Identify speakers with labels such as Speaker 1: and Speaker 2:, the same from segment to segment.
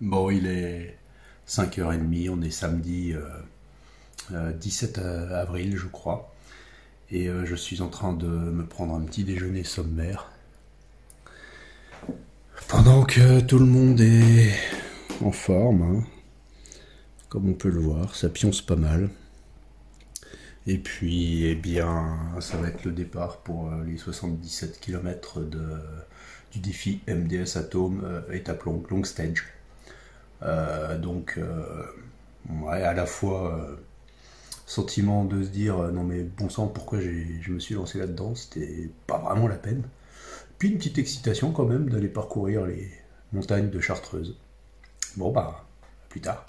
Speaker 1: Bon, il est 5h30, on est samedi 17 avril, je crois. Et je suis en train de me prendre un petit déjeuner sommaire. Pendant que tout le monde est en forme, hein, comme on peut le voir, ça pionce pas mal. Et puis, eh bien, ça va être le départ pour les 77 km du défi MDS Atome étape longue, long stage. Ouais, à la fois sentiment de se dire non mais bon sang, pourquoi je me suis lancé là-dedans, c'était pas vraiment la peine. Puis une petite excitation quand même d'aller parcourir les montagnes de Chartreuse. Bon bah, à plus tard.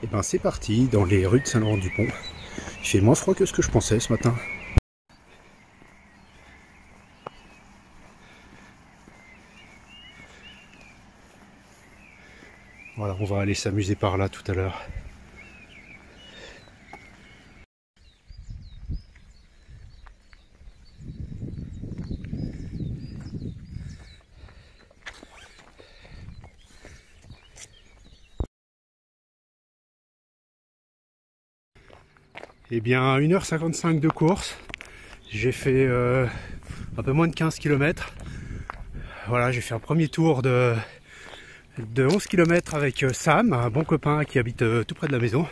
Speaker 1: Et ben c'est parti, dans les rues de Saint-Laurent-du-Pont. Il fait moins froid que ce que je pensais ce matin. Voilà, on va aller s'amuser par là tout à l'heure. Eh bien, 1h55 de course. J'ai fait un peu moins de 15 km. Voilà, j'ai fait un premier tour de 11 km avec Sam, un bon copain qui habite tout près de la maison.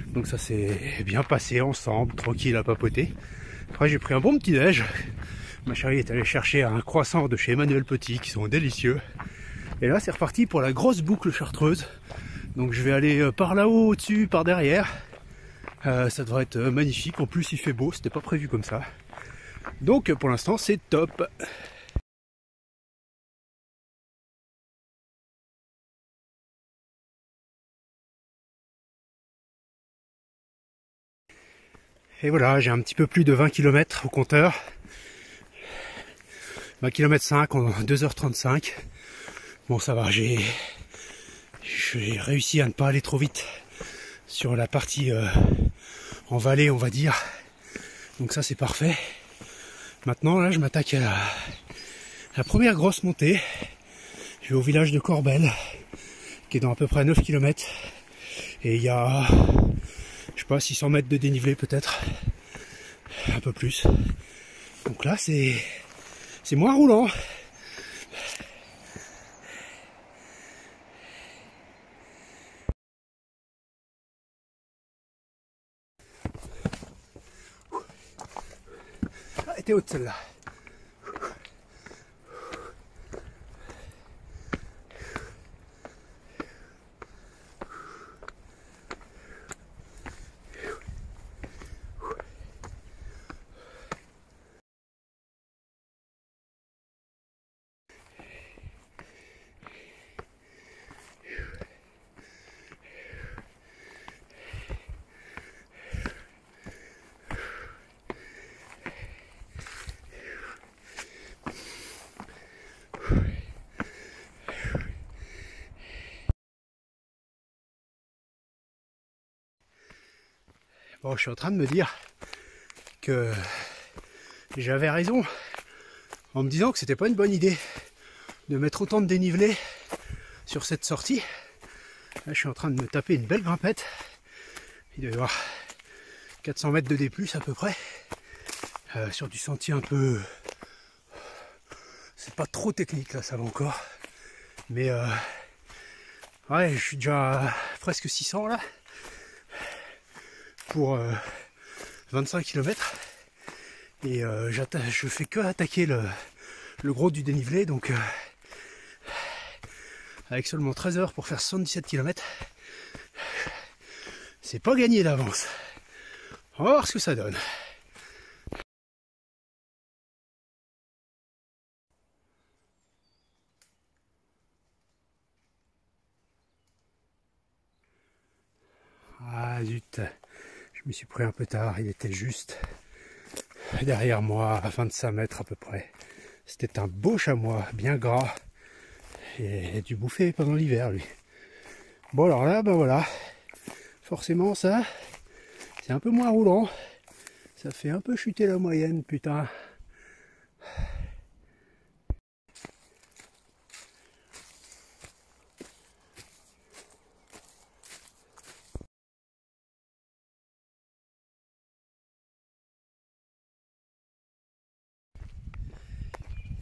Speaker 1: Donc ça s'est bien passé ensemble, tranquille à papoter. Après j'ai pris un bon petit déj. Ma chérie est allée chercher un croissant de chez Emmanuel Petit qui sont délicieux. Et là c'est reparti pour la grosse boucle chartreuse. Donc je vais aller par là-haut, au-dessus, par derrière. Ça devrait être magnifique. En plus il fait beau, c'était pas prévu comme ça. Donc pour l'instant c'est top. Et voilà, j'ai un petit peu plus de 20 km au compteur. 20 km 5 en 2h35. Bon ça va, j'ai réussi à ne pas aller trop vite sur la partie en vallée on va dire. Donc ça c'est parfait. Maintenant là je m'attaque à la première grosse montée. Je vais au village de Corbel qui est dans à peu près 9 km. Et il y a, je sais pas, 600 mètres de dénivelé peut-être. Un peu plus. Donc là c'est moins roulant. Ah, elle était haute celle-là. Bon, je suis en train de me dire que j'avais raison en me disant que c'était pas une bonne idée de mettre autant de dénivelé sur cette sortie. Là, je suis en train de me taper une belle grimpette. Il doit y avoir 400 mètres de D+, à peu près. Sur du sentier un peu... C'est pas trop technique, là, ça va encore. Mais ouais, je suis déjà à presque 600, là. Pour 25 km. Et je fais que attaquer le gros du dénivelé. Donc, avec seulement 13 heures pour faire 77 km, c'est pas gagné d'avance. On va voir ce que ça donne. Ah zut, je me suis pris un peu tard, il était juste derrière moi, à 25 mètres à peu près. C'était un beau chamois, bien gras, et du bouffé pendant l'hiver lui. Bon alors là, ben voilà, forcément ça, c'est un peu moins roulant, ça fait un peu chuter la moyenne, putain.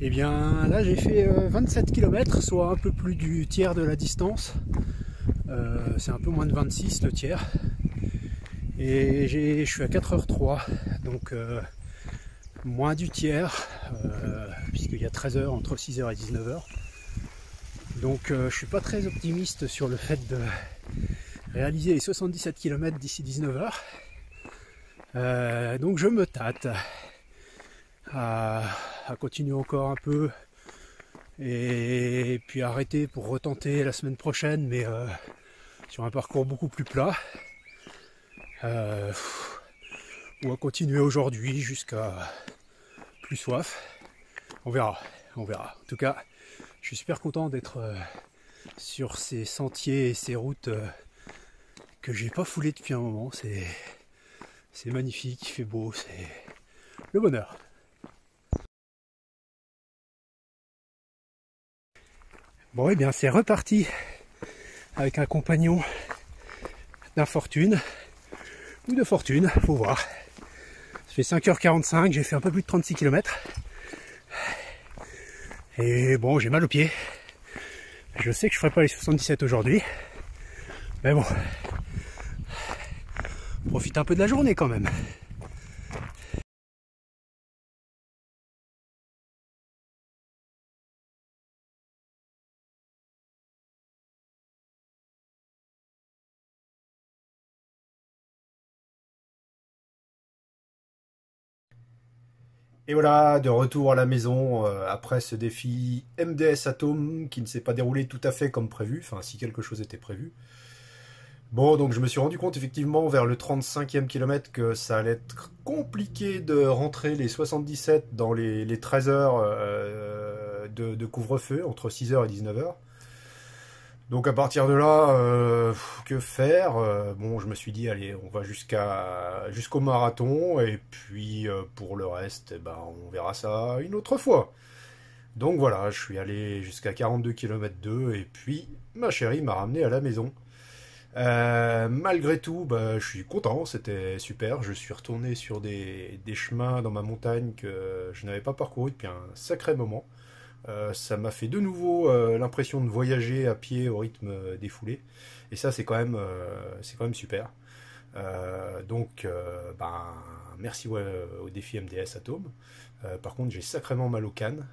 Speaker 1: Et bien là j'ai fait 27 km, soit un peu plus du tiers de la distance. C'est un peu moins de 26 le tiers. Et je suis à 4h03, donc moins du tiers, puisqu'il y a 13 heures entre 6h et 19h. Donc je suis pas très optimiste sur le fait de réaliser les 77 km d'ici 19h. Donc je me tâte à continuer encore un peu et puis arrêter pour retenter la semaine prochaine, mais sur un parcours beaucoup plus plat. Ou à continuer aujourd'hui jusqu'à plus soif. On verra, on verra. En tout cas, je suis super content d'être sur ces sentiers et ces routes que j'ai pas foulées depuis un moment. C'est magnifique, il fait beau, c'est le bonheur. Bon, et bien c'est reparti avec un compagnon d'infortune ou de fortune, faut voir. Ça fait 5h45, j'ai fait un peu plus de 36 km. Et bon, j'ai mal aux pieds. Je sais que je ferai pas les 77 aujourd'hui. Mais bon, profite un peu de la journée quand même.
Speaker 2: Et voilà, de retour à la maison après ce défi MDS Atome qui ne s'est pas déroulé tout à fait comme prévu, enfin si quelque chose était prévu. Bon, donc je me suis rendu compte effectivement vers le 35e kilomètre que ça allait être compliqué de rentrer les 77 dans les 13 heures de couvre-feu entre 6h et 19h. Donc à partir de là, que faire? Bon, je me suis dit, allez, on va jusqu'au marathon, et puis pour le reste, eh ben, on verra ça une autre fois. Donc voilà, je suis allé jusqu'à 42 km 2, et puis ma chérie m'a ramené à la maison. Malgré tout, bah, je suis content, c'était super. Je suis retourné sur des chemins dans ma montagne que je n'avais pas parcouru depuis un sacré moment. Ça m'a fait de nouveau l'impression de voyager à pied au rythme des foulées. Et ça, c'est quand même super. Ben, merci ouais, au défi MDS Atome. Par contre, j'ai sacrément mal aux cannes.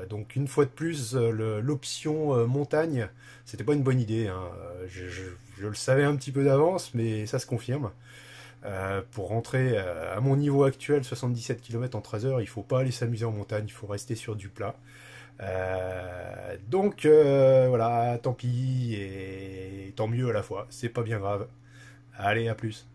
Speaker 2: Donc une fois de plus, l'option montagne, c'était pas une bonne idée, hein. Je le savais un petit peu d'avance, mais ça se confirme. Pour rentrer à mon niveau actuel, 77 km en 13 heures, il faut pas aller s'amuser en montagne, il faut rester sur du plat. Voilà, tant pis et tant mieux à la fois, c'est pas bien grave. Allez, à plus.